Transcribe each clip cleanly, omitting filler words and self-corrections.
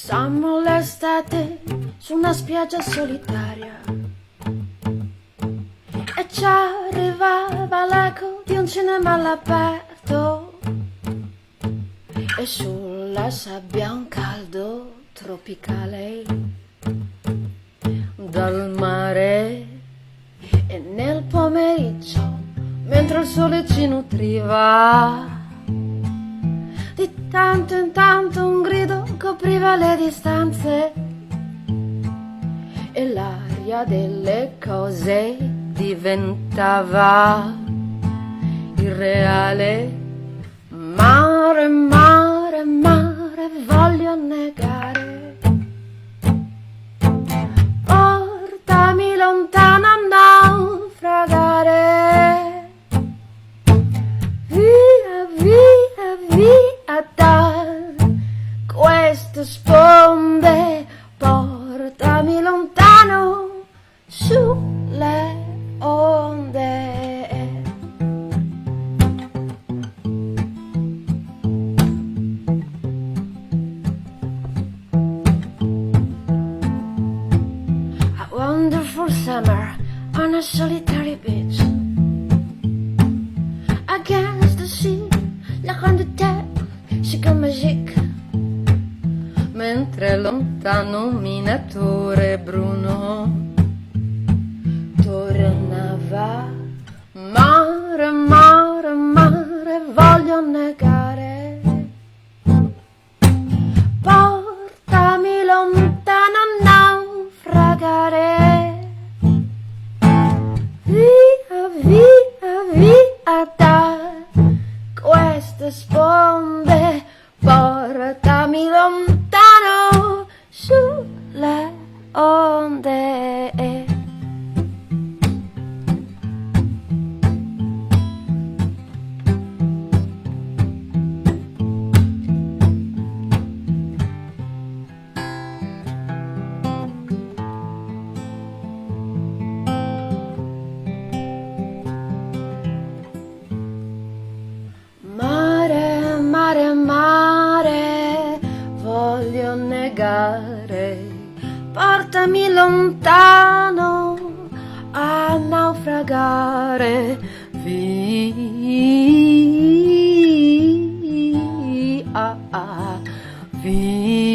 Passammo l'estate su una spiaggia solitaria e ci arrivava l'eco di un cinema all'aperto e sulla sabbia un caldo tropicale dal mare. E nel pomeriggio, mentre il sole ci nutriva, di tanto in tanto un grido copriva le distanze e l'aria delle cose diventava irreale. Mare, mare, mare, voglio negare. Portami lontano a naufragare. Via, via, via da queste sponde. Portami lontano sulle onde. A wonderful summer on a solitary beach, against the sea, la grande terre, c'est comme magique. Mentre lontano un minatore bruno tornava. Mare, mare, mare, voglio negare. Portami lontano a naufragare. Via, via, via da queste sponde. Portami lontano sulle onde. Mare, mare, mare, voglio negare. Portami lontano a naufragare. Via, via.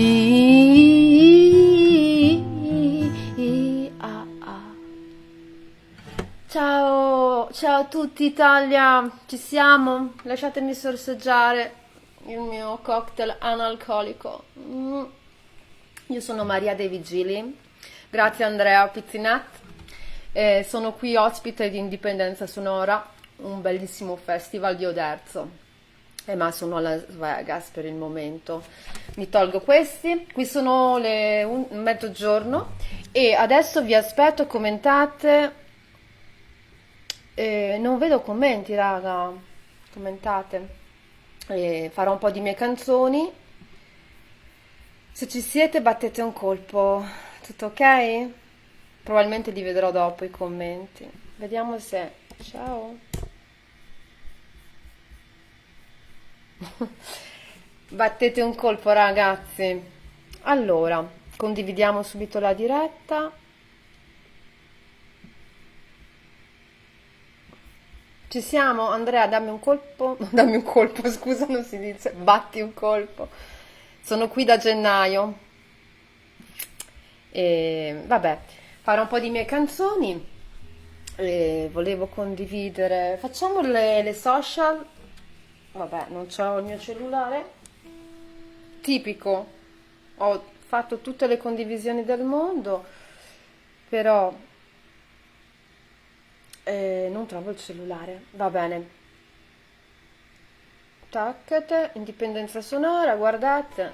Ciao, ciao a tutti Italia, ci siamo? Lasciatemi sorseggiare il mio cocktail analcolico. Io sono Maria De Vigili, grazie Andrea Pizzinat. Sono qui ospite di Indipendenza Sonora, un bellissimo festival di Oderzo. Ma sono a Las Vegas per il momento. Mi tolgo questi. Qui sono le mezzogiorno e adesso vi aspetto, commentate. Non vedo commenti, raga. Commentate. Farò un po' di mie canzoni. Se ci siete, battete un colpo. Tutto ok? Probabilmente li vedrò dopo i commenti. Vediamo se. Ciao. Battete un colpo, ragazzi. Allora, condividiamo subito la diretta. Ci siamo? Andrea, dammi un colpo. Dammi un colpo, scusa, non si dice. Batti un colpo. Sono qui da gennaio. E vabbè, farò un po' di mie canzoni. Volevo condividere. Facciamo le social. Vabbè, non c'ho il mio cellulare. Tipico. Ho fatto tutte le condivisioni del mondo, però non trovo il cellulare. Va bene. Taccate, Indipendenza Sonora, guardate.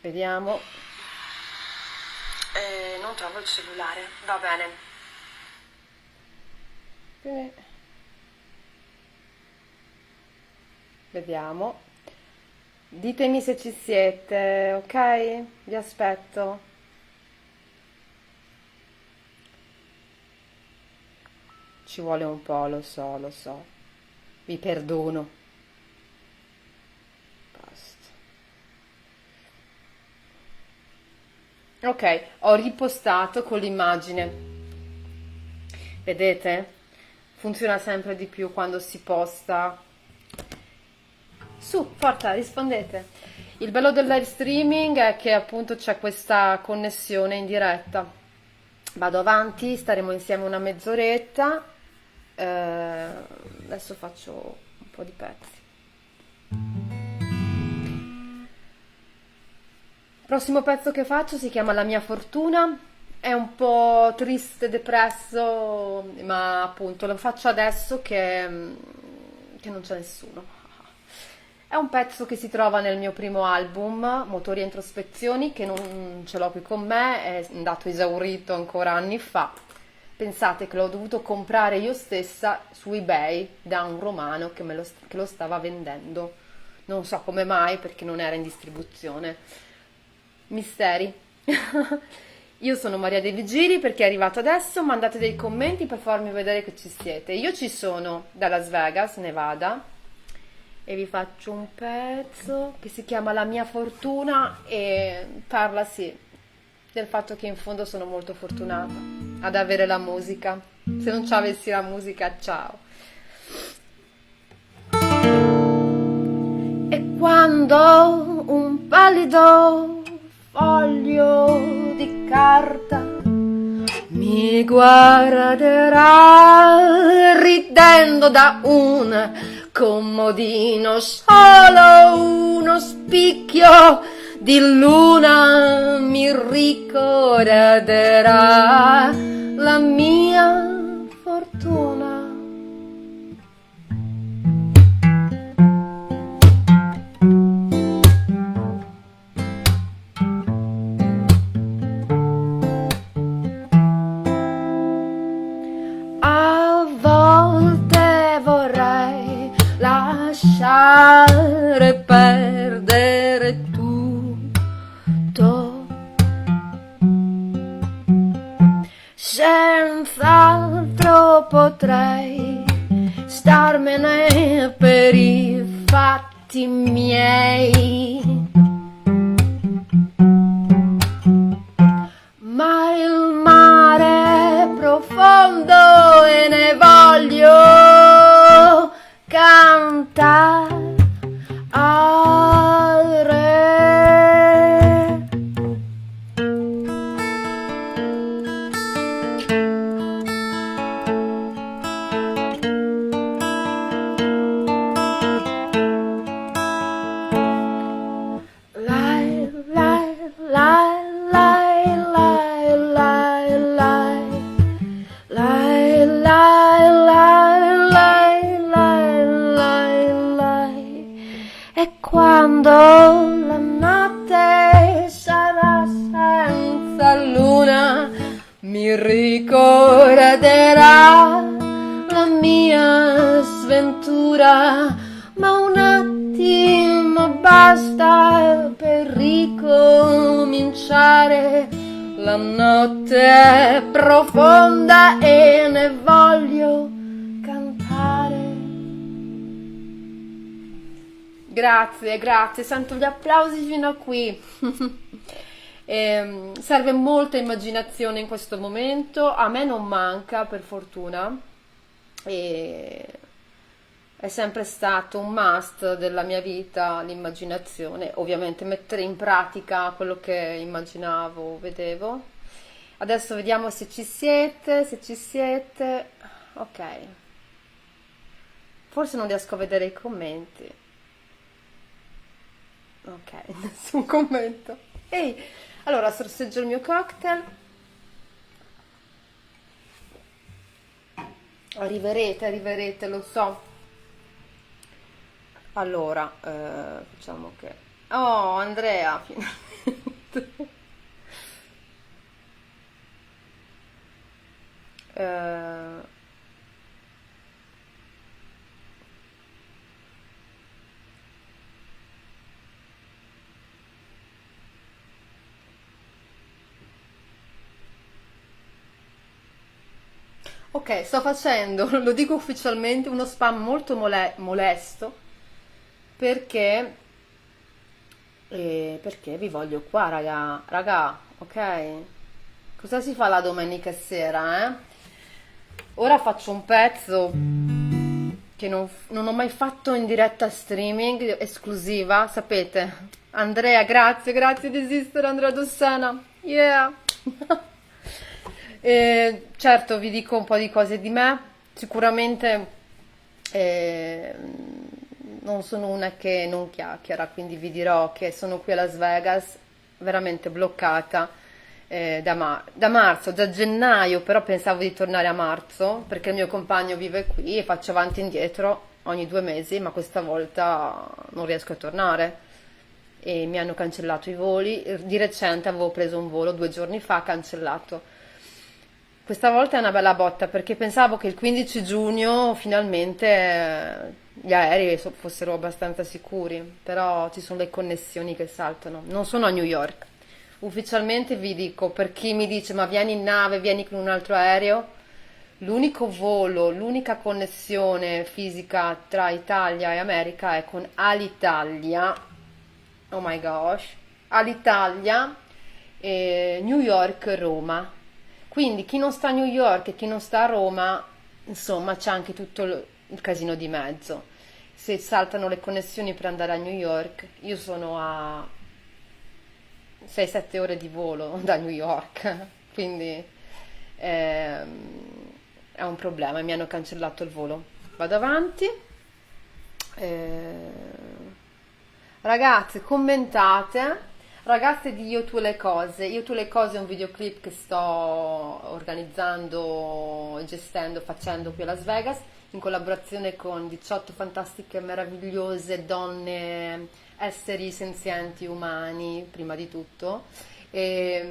Vediamo. Non trovo il cellulare. Va bene. Vediamo. Ditemi se ci siete, ok? Vi aspetto. Ci vuole un po', lo so, lo so. vi perdono. Basta. Ok, ho ripostato con l'immagine. Vedete? Funziona sempre di più quando si posta. Su, forza, rispondete. Il bello del live streaming è che appunto c'è questa connessione in diretta. Vado avanti, staremo insieme una mezz'oretta. Adesso faccio un po' di pezzi. Il prossimo pezzo che faccio si chiama La mia fortuna. È un po' triste, depresso, ma appunto lo faccio adesso che non c'è nessuno. È un pezzo che si trova nel mio primo album, Motori e Introspezioni, che non ce l'ho qui con me, è andato esaurito ancora anni fa. Pensate che l'ho dovuto comprare io stessa su eBay da un romano che lo stava vendendo. Non so come mai, perché non era in distribuzione. Misteri. Io sono Maria De Vigili, per chi è arrivato adesso, mandate dei commenti per farmi vedere che ci siete. Io ci sono da Las Vegas, Nevada, e vi faccio un pezzo che si chiama La mia fortuna e parla sì del fatto che in fondo sono molto fortunata ad avere la musica. Se non ci avessi la musica, ciao. E quando un pallido foglio di carta mi guarderà ridendo da un comodino, solo uno spicchio di luna mi ricorderà la mia fortuna. A volte vorrei lasciare perdere tutto, senz'altro potrei starmene per i fatti miei. Ma il mare è profondo e ne voglio cantare. E quando la notte sarà senza luna, mi ricorderà la mia sventura, ma un attimo basta per ricominciare. La notte è profonda e ne voglio cantare. Grazie, grazie, sento gli applausi fino a qui. Serve molta immaginazione in questo momento, a me non manca per fortuna, e è sempre stato un must della mia vita l'immaginazione, ovviamente mettere in pratica quello che immaginavo, vedevo. Adesso vediamo se ci siete, ok. Forse non riesco a vedere i commenti. Ok, nessun commento. Ehi, allora sorseggio il mio cocktail. Arriverete, lo so. Allora, facciamo che... Oh, Andrea, finalmente. Eh, Ok, Ok, sto facendo, lo dico ufficialmente, uno spam molto molesto perché, perché vi voglio qua, raga, ok? Cosa si fa la domenica sera, eh? Ora faccio un pezzo che non ho mai fatto in diretta streaming, esclusiva, sapete? Andrea, grazie di esistere, Andrea Dossena, yeah! Certo, vi dico un po' di cose di me, sicuramente eh, non sono una che non chiacchiera, quindi vi dirò che sono qui a Las Vegas, veramente bloccata da marzo, da gennaio, però pensavo di tornare a marzo perché il mio compagno vive qui e faccio avanti e indietro ogni 2 mesi, ma questa volta non riesco a tornare e mi hanno cancellato i voli. Di recente avevo preso un volo 2 giorni fa, cancellato. Questa volta è una bella botta perché pensavo che il 15 giugno finalmente gli aerei fossero abbastanza sicuri, però ci sono le connessioni che saltano. Non sono a New York. Ufficialmente vi dico, per chi mi dice ma vieni in nave, vieni con un altro aereo, l'unico volo, l'unica connessione fisica tra Italia e America è con Alitalia. Oh my gosh. Alitalia, New York-Roma. Quindi chi non sta a New York e chi non sta a Roma, insomma, c'è anche tutto il casino di mezzo. Se saltano le connessioni per andare a New York, io sono a 6-7 ore di volo da New York, quindi è un problema, mi hanno cancellato il volo. Vado avanti. Ragazzi, commentate. Ragazze di Io Tu le cose. Io Tu le cose è un videoclip che sto organizzando, gestendo, facendo qui a Las Vegas in collaborazione con 18 fantastiche, meravigliose donne, esseri senzienti umani, prima di tutto, e,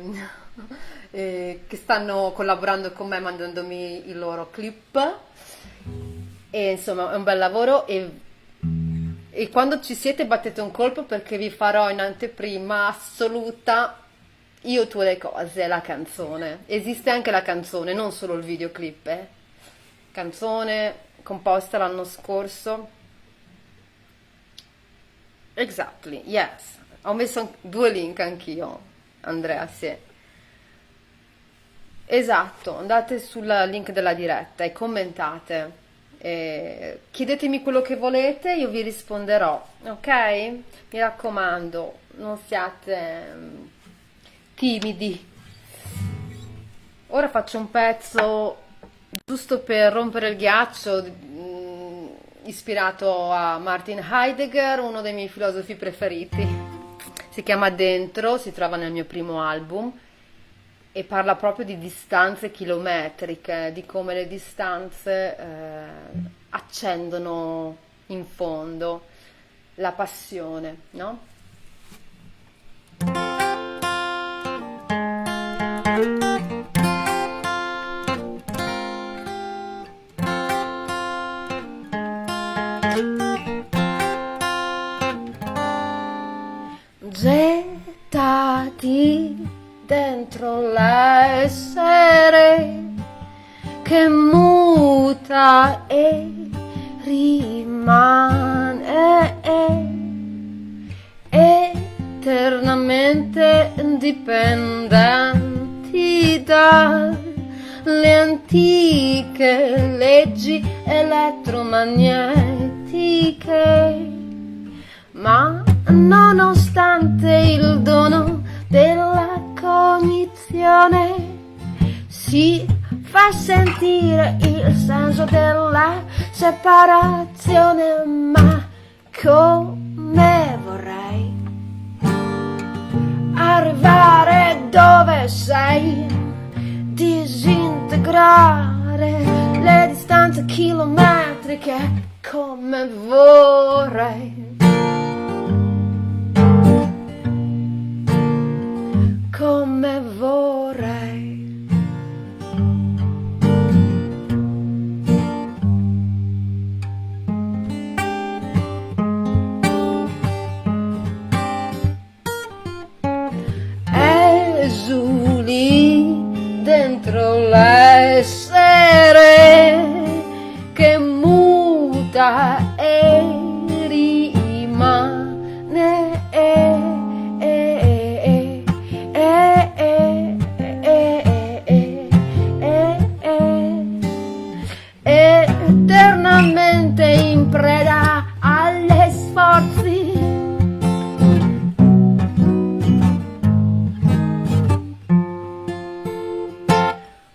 che stanno collaborando con me mandandomi i loro clip. E insomma è un bel lavoro e quando ci siete battete un colpo perché vi farò in anteprima assoluta Io Tu le cose, la canzone. Esiste anche la canzone, non solo il videoclip, eh. Canzone composta l'anno scorso. Exactly, yes. Ho messo 2 link anch'io, Andrea, sì. Esatto, andate sul link della diretta e commentate. Chiedetemi quello che volete, io vi risponderò, ok? Mi raccomando, non siate timidi. Ora faccio un pezzo giusto per rompere il ghiaccio, ispirato a Martin Heidegger, uno dei miei filosofi preferiti. Si chiama Dentro, si trova nel mio primo album e parla proprio di distanze chilometriche, di come le distanze accendono in fondo la passione, no? Gettati dentro l'essere che muta e rimane eternamente dipendenti dalle antiche leggi elettromagnetiche, ma nonostante il dono della cognizione si fa sentire il senso della separazione, ma come vorrei arrivare dove sei, disintegrare le distanze chilometriche, come vorrei. Come vorrei. Esuli dentro l'essere eternamente in preda alle sforzi.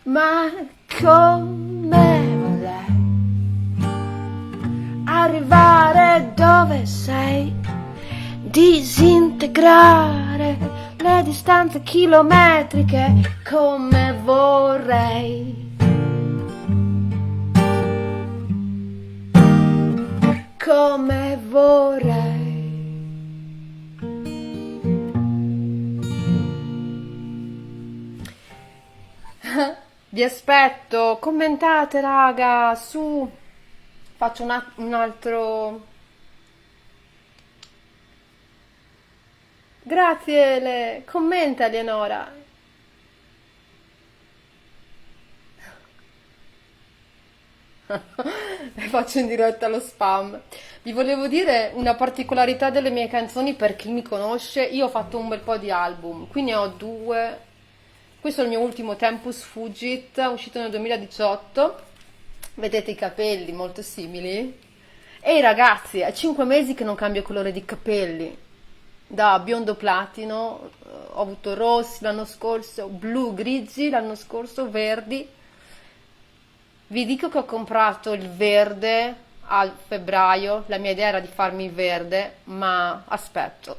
Ma come vorrei arrivare dove sei, disintegrare le distanze chilometriche, come vorrei, come vorrei. Vi aspetto, commentate raga, su, faccio un altro. Grazie, commenta Eleonora. Faccio in diretta lo spam. Vi volevo dire una particolarità delle mie canzoni per chi mi conosce. Io ho fatto un bel po' di album, qui ne ho due. Questo è il mio ultimo, Tempus Fugit, uscito nel 2018. Vedete i capelli molto simili? E i ragazzi, è 5 mesi che non cambio colore di capelli. Da biondo platino, ho avuto rossi l'anno scorso, blu, grigi l'anno scorso, verdi. Vi dico che ho comprato il verde a febbraio, la mia idea era di farmi il verde, ma aspetto.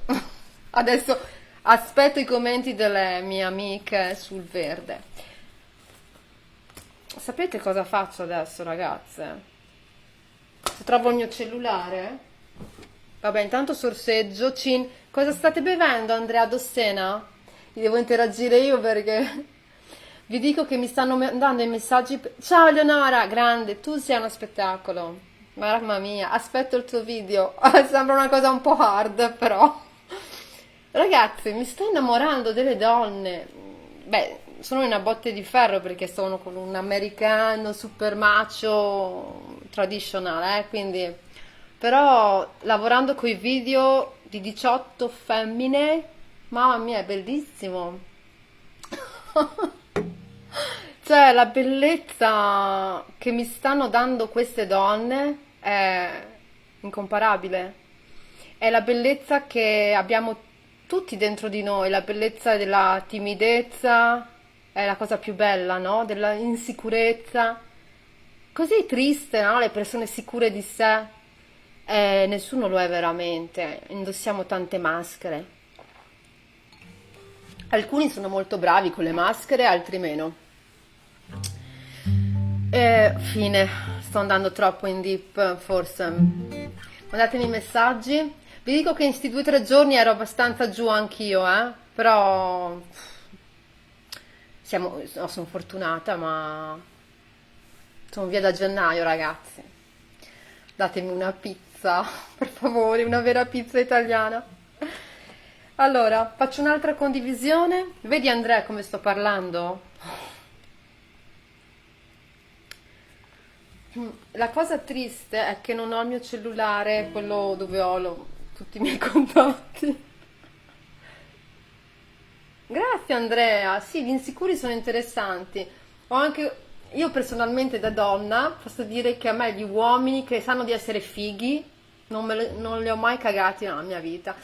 Adesso aspetto i commenti delle mie amiche sul verde. Sapete cosa faccio adesso, ragazze? Se trovo il mio cellulare. Vabbè, intanto sorseggio. Cosa state bevendo, Andrea Dossena? Vi devo interagire io perché vi dico che mi stanno mandando i messaggi. Ciao Eleonora, grande, tu sei uno spettacolo. Mamma mia, aspetto il tuo video. Sembra una cosa un po' hard, però. Ragazzi, mi sto innamorando delle donne. Beh, sono in una botte di ferro perché sono con un americano super macho traditional, quindi. Però lavorando coi video di 18 femmine, mamma mia, è bellissimo. Cioè, la bellezza che mi stanno dando queste donne è incomparabile. È la bellezza che abbiamo tutti dentro di noi, la bellezza della timidezza, è la cosa più bella, no? Della insicurezza. Così triste, no? Le persone sicure di sé. Nessuno lo è veramente, indossiamo tante maschere. Alcuni sono molto bravi con le maschere, altri meno. Fine, sto andando troppo in deep, forse. Mandatemi messaggi. Vi dico che in questi 2 o 3 giorni ero abbastanza giù anch'io, però sono fortunata, ma sono via da gennaio, ragazzi. Datemi una pizza, per favore, una vera pizza italiana. Allora, faccio un'altra condivisione. Vedi Andrea come sto parlando? La cosa triste è che non ho il mio cellulare, quello dove ho tutti i miei contatti. Grazie Andrea, sì, gli insicuri sono interessanti. Ho anche, io personalmente da donna, posso dire che a me gli uomini che sanno di essere fighi, non li ho mai cagati nella mia vita.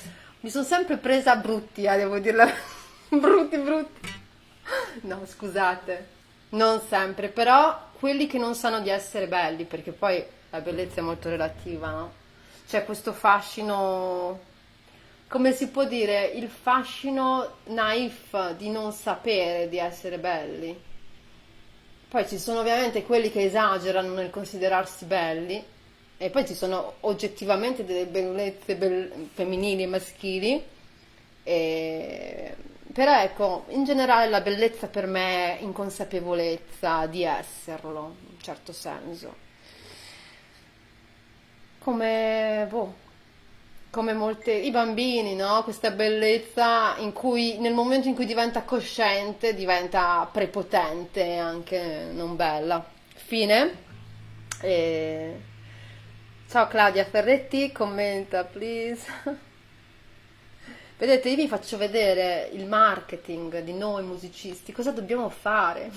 Mi sono sempre presa brutti, devo dirla. Brutti, brutti. No, scusate. Non sempre, però quelli che non sanno di essere belli, perché poi la bellezza è molto relativa, no? C'è questo fascino, come si può dire, il fascino naif di non sapere di essere belli. Poi ci sono ovviamente quelli che esagerano nel considerarsi belli, e poi ci sono oggettivamente delle bellezze femminili e maschili. Però ecco, in generale la bellezza per me è inconsapevolezza di esserlo, in un certo senso. Come i bambini, no? Questa bellezza in cui nel momento in cui diventa cosciente diventa prepotente e anche non bella. Fine. E... Ciao Claudia Ferretti, commenta please. Vedete, io vi faccio vedere il marketing di noi musicisti, cosa dobbiamo fare.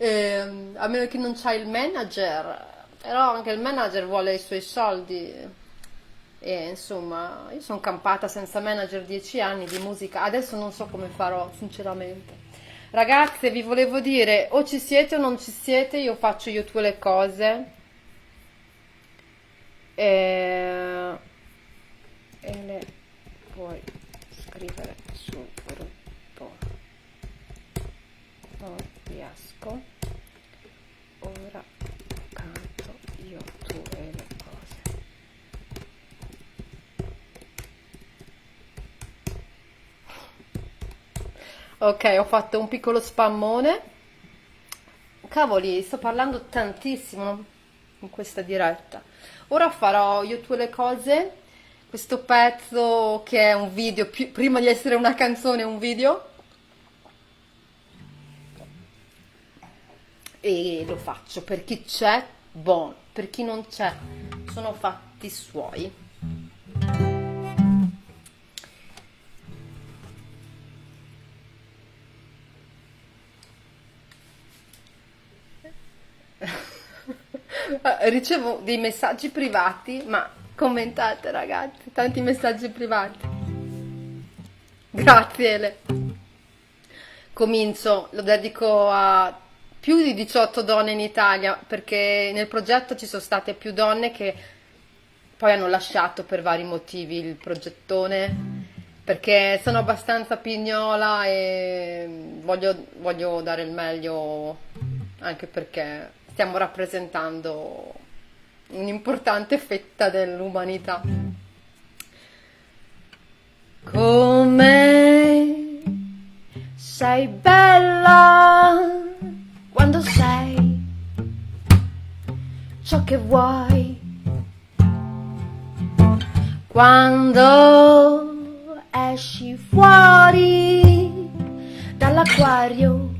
A meno che non c'hai il manager, però anche il manager vuole i suoi soldi. E insomma, io sono campata senza manager 10 anni di musica, adesso non so come farò, sinceramente. Ragazze, vi volevo dire, o ci siete o non ci siete, io faccio io tue le cose. E, e le puoi scrivere sul gruppo. Non riesco. Ora canto io tu e le cose. Ok, ho fatto un piccolo spammone. Cavoli, sto parlando tantissimo no? In questa diretta. Ora farò io tu le cose. Questo pezzo che è un video, prima di essere una canzone, è un video. E lo faccio per chi c'è, buono, per chi non c'è, sono fatti suoi. Ricevo dei messaggi privati, ma commentate ragazzi, tanti messaggi privati. Grazie Ele. Comincio, lo dedico a più di 18 donne in Italia, perché nel progetto ci sono state più donne che poi hanno lasciato per vari motivi il progettone, perché sono abbastanza pignola e voglio dare il meglio, anche perché stiamo rappresentando un'importante fetta dell'umanità. Come sei bella quando sei ciò che vuoi, quando esci fuori dall'acquario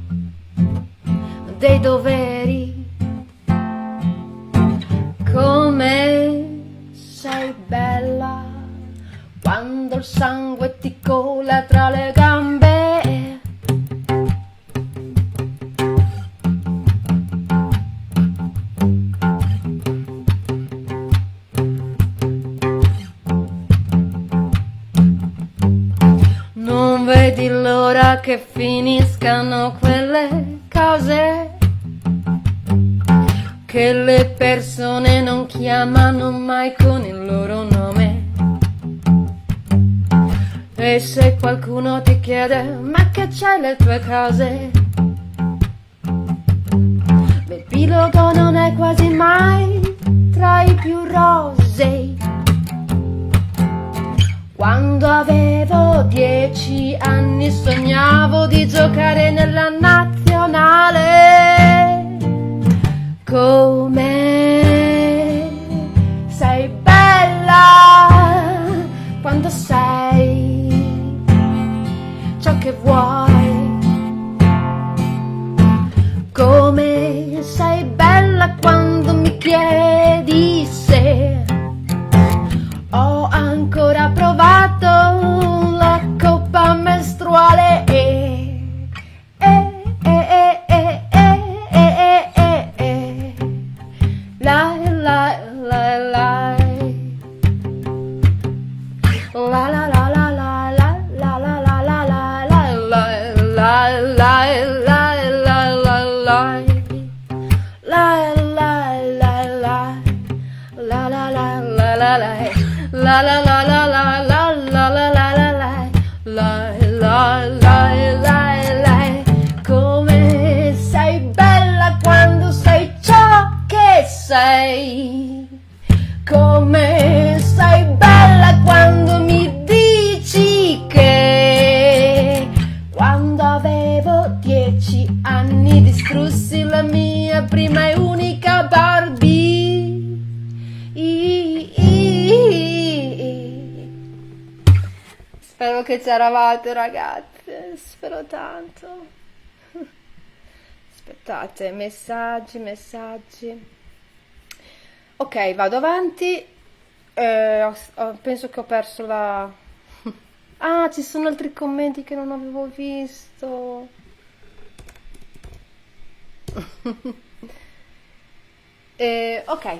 dei doveri. Come sei bella quando il sangue ti cola tra le gambe. Non vedi l'ora che finiscano quelle cose che le persone non chiamano mai con il loro nome. E se qualcuno ti chiede ma che c'è le tue cose, l'epilogo non è quasi mai tra i più rosei. Quando avevo 10 anni sognavo di giocare nella nazionale. Come sei bella quando sei ciò che vuoi. Come sei bella quando mi chiedi se ho ancora provato la coppa mestruale. Come sei bella quando sei ciò che sei. Come sei bella quando mi dici che quando avevo 10 anni distrussi la mia prima e unica Barbie. Spero che c'eravate ragazze, spero tanto. Aspettate, messaggi. Ok, vado avanti. Penso che ho perso la... Ah, ci sono altri commenti che non avevo visto. Ok,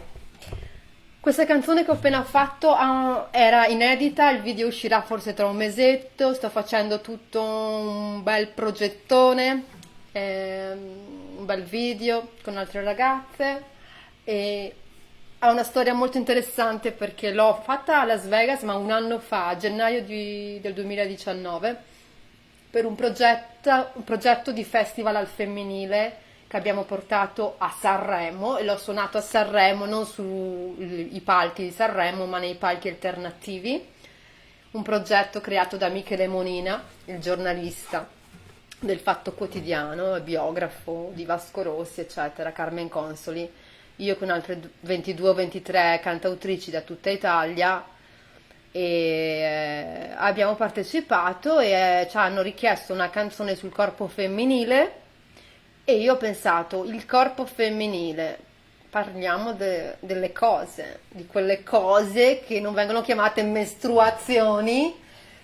questa canzone che ho appena fatto era inedita, il video uscirà forse tra un mesetto, sto facendo tutto un bel progettone, un bel video con altre ragazze e ha una storia molto interessante perché l'ho fatta a Las Vegas ma un anno fa, a gennaio del 2019, per un progetto di festival al femminile che abbiamo portato a Sanremo e l'ho suonato a Sanremo, non sui palchi di Sanremo, ma nei palchi alternativi. Un progetto creato da Michele Monina, il giornalista del Fatto Quotidiano, biografo di Vasco Rossi, eccetera, Carmen Consoli, io con altre 22 o 23 cantautrici da tutta Italia e abbiamo partecipato e ci hanno richiesto una canzone sul corpo femminile e io ho pensato, il corpo femminile, parliamo delle cose, di quelle cose che non vengono chiamate mestruazioni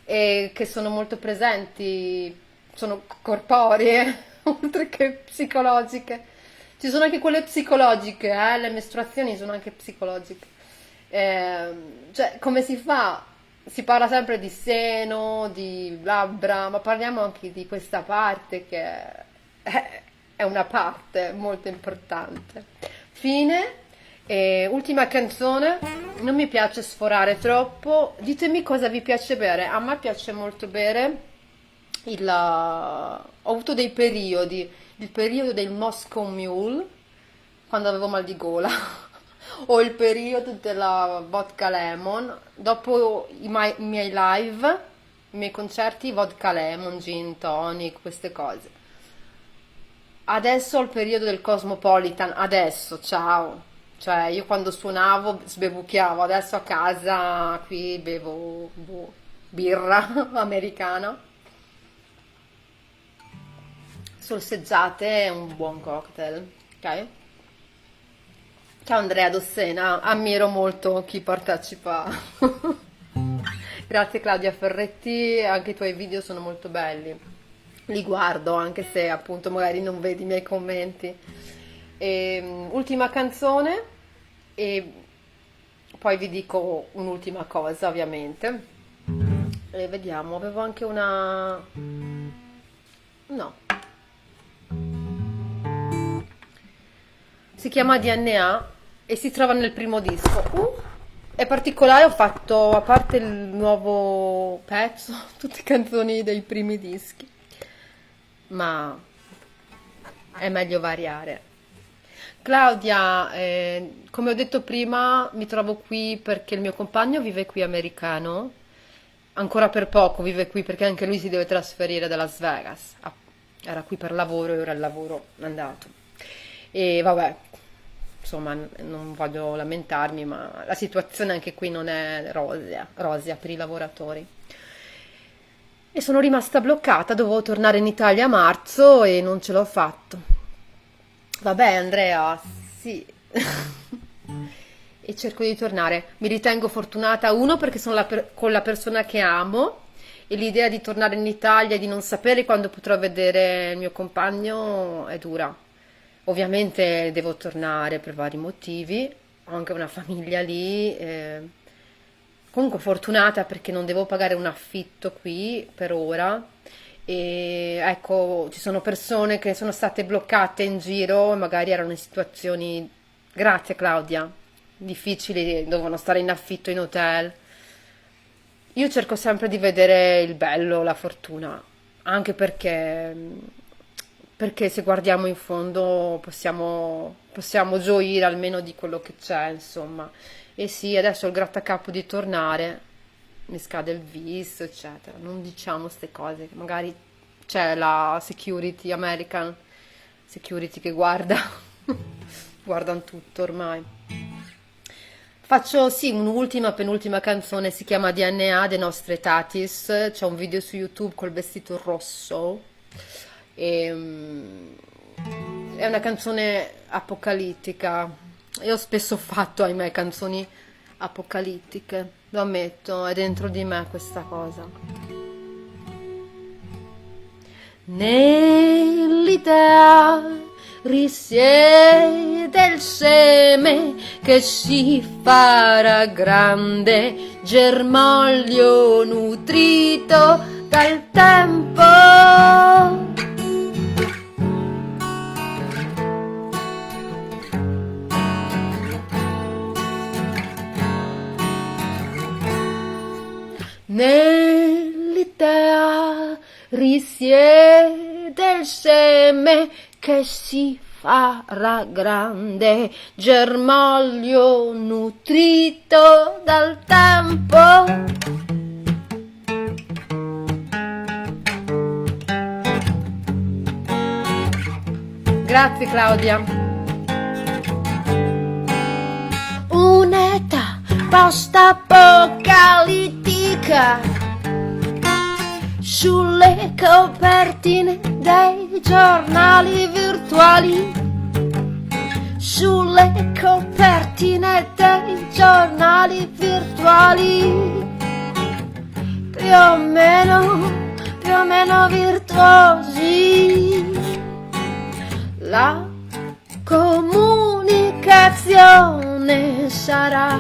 e che sono molto presenti, sono corporee, oltre che psicologiche. Ci sono anche quelle psicologiche, le mestruazioni sono anche psicologiche. Cioè, come si fa? Si parla sempre di seno, di labbra, ma parliamo anche di questa parte che è una parte molto importante. Fine. E ultima canzone, non mi piace sforare troppo, ditemi cosa vi piace bere, a me piace molto bere ho avuto dei periodi, il periodo del Moscow Mule, quando avevo mal di gola, o il periodo della vodka lemon, dopo i miei live, i miei concerti, vodka lemon, gin tonic, queste cose. Adesso ho il periodo del Cosmopolitan, adesso, ciao. Cioè, io quando suonavo sbevucchiavo, adesso a casa qui bevo birra americana. Sorseggiate è un buon cocktail, ok? Ciao Andrea Dossena, ammiro molto chi partecipa. Grazie Claudia Ferretti, anche i tuoi video sono molto belli. Li guardo anche se appunto magari non vedi i miei commenti. Ultima canzone e poi vi dico un'ultima cosa ovviamente. E vediamo, avevo anche una... No. Si chiama DNA e si trova nel primo disco. È particolare, ho fatto, a parte il nuovo pezzo, tutte canzoni dei primi dischi, ma è meglio variare. Claudia, come ho detto prima, mi trovo qui perché il mio compagno vive qui americano, ancora per poco vive qui perché anche lui si deve trasferire da Las Vegas. Era qui per lavoro e ora il lavoro è andato. E vabbè, insomma, non voglio lamentarmi, ma la situazione anche qui non è rosea per i lavoratori. E sono rimasta bloccata, dovevo tornare in Italia a marzo e non ce l'ho fatto. Vabbè, Andrea, sì. E cerco di tornare. Mi ritengo fortunata, uno, perché sono con la persona che amo e l'idea di tornare in Italia e di non sapere quando potrò vedere il mio compagno è dura. Ovviamente devo tornare per vari motivi, ho anche una famiglia lì, comunque fortunata perché non devo pagare un affitto qui per ora e ecco, ci sono persone che sono state bloccate in giro e magari erano in situazioni, grazie Claudia, difficili, dovevano stare in affitto in hotel. Io cerco sempre di vedere il bello, la fortuna, anche perché se guardiamo in fondo possiamo gioire almeno di quello che c'è, insomma. E sì, adesso ho il grattacapo di tornare, mi scade il vis, eccetera. Non diciamo ste cose, che magari c'è la security, American security che guarda, guardano tutto ormai. Faccio sì un'ultima, penultima canzone, si chiama DNA de Nostre Tatis, c'è un video su YouTube col vestito rosso. E, è una canzone apocalittica. Io ho spesso fatto, ahimè, canzoni apocalittiche, lo ammetto, è dentro di me questa cosa. Nell'idea risiede il seme che si farà grande, germoglio nutrito dal tempo. Nell'idea risiede il seme che si farà grande, germoglio nutrito dal tempo. Grazie Claudia. Un'età post-apocalittica sulle copertine dei giornali virtuali, sulle copertine dei giornali virtuali, più o meno virtuosi. La comunicazione sarà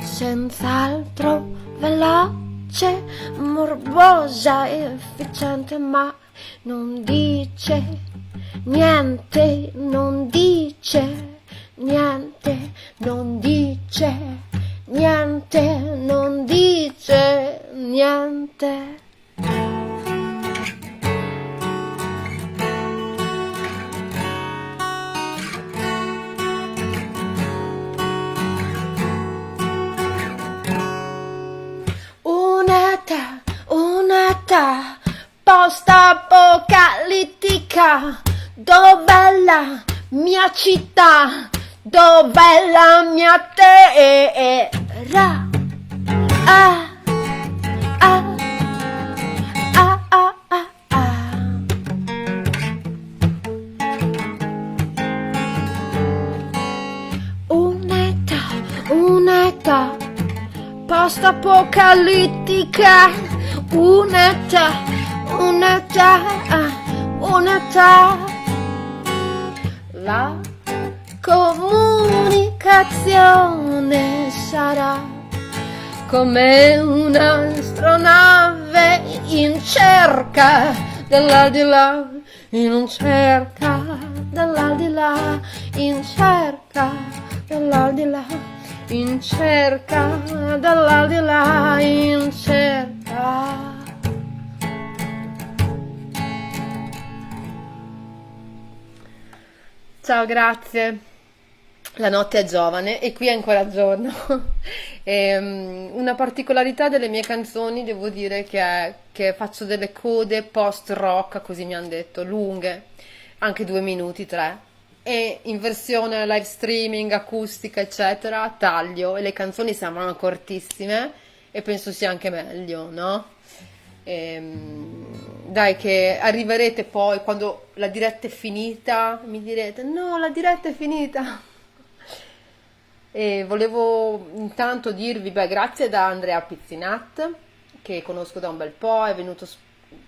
senz'altro veloce, morbosa e efficiente, ma non dice niente, non dice niente, non dice niente, non dice niente. Un'età post-apocalittica, dov'è la mia città, dov'è la mia terra? Ah, ah, ah, ah, ah, ah. Un'età post-apocalittica, un'età. La comunicazione sarà come un'astronave in cerca dell'aldilà, in cerca dell'aldilà, in cerca dell'aldilà, in cerca dell'aldilà, in cerca. Ciao, grazie. La notte è giovane e qui è ancora giorno. Una particolarità delle mie canzoni, devo dire, che è che faccio delle code post-rock, così mi hanno detto, lunghe, anche 2 minuti, 3. E in versione live streaming, acustica, eccetera, taglio e le canzoni sembrano cortissime e penso sia anche meglio, no? Dai, che arriverete poi quando la diretta è finita, mi direte: no, la diretta è finita. E volevo intanto dirvi, beh, grazie da Andrea Pizzinat, che conosco da un bel po', è venuto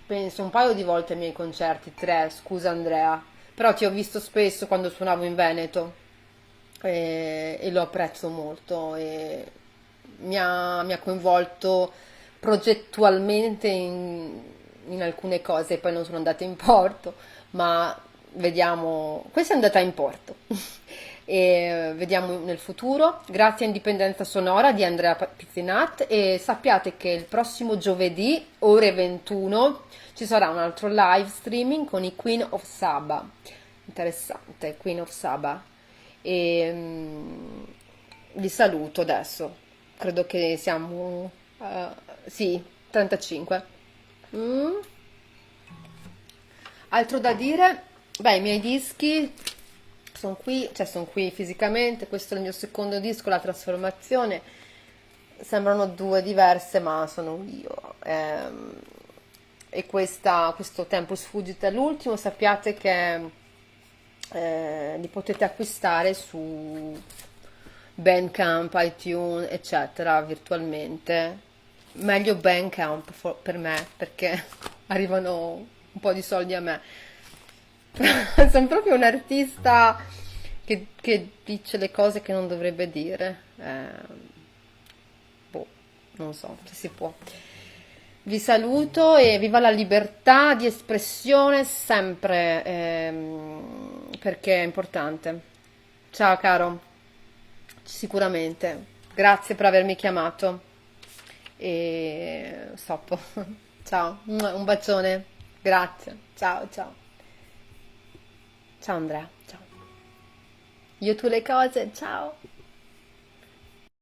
penso un paio di volte ai miei concerti, 3, scusa Andrea, però ti ho visto spesso quando suonavo in Veneto e lo apprezzo molto e mi ha coinvolto progettualmente in alcune cose, poi non sono andate in porto, ma vediamo, questa è andata in porto e vediamo nel futuro. Grazie a Indipendenza Sonora di Andrea Pizzinat e sappiate che il prossimo giovedì ore 21 ci sarà un altro live streaming con i Queen of Saba, interessante, Queen of Saba, e vi saluto adesso, credo che siamo sì, 35. Altro da dire? Beh, i miei dischi sono qui, cioè sono qui fisicamente, questo è il mio secondo disco, La Trasformazione, sembrano due diverse ma sono io. E questo Tempus Fugit è l'ultimo, sappiate che li potete acquistare su Bandcamp, iTunes, eccetera, virtualmente. Meglio Bandcamp per me, perché arrivano un po' di soldi a me. Sono proprio un artista che dice le cose che non dovrebbe dire. Boh, non so se si può. Vi saluto e viva la libertà di espressione sempre, perché è importante. Ciao caro, sicuramente. Grazie per avermi chiamato. E stop. Ciao, un bacione. Grazie. Ciao, ciao. Ciao Andrea, ciao. Io tu le cose, ciao.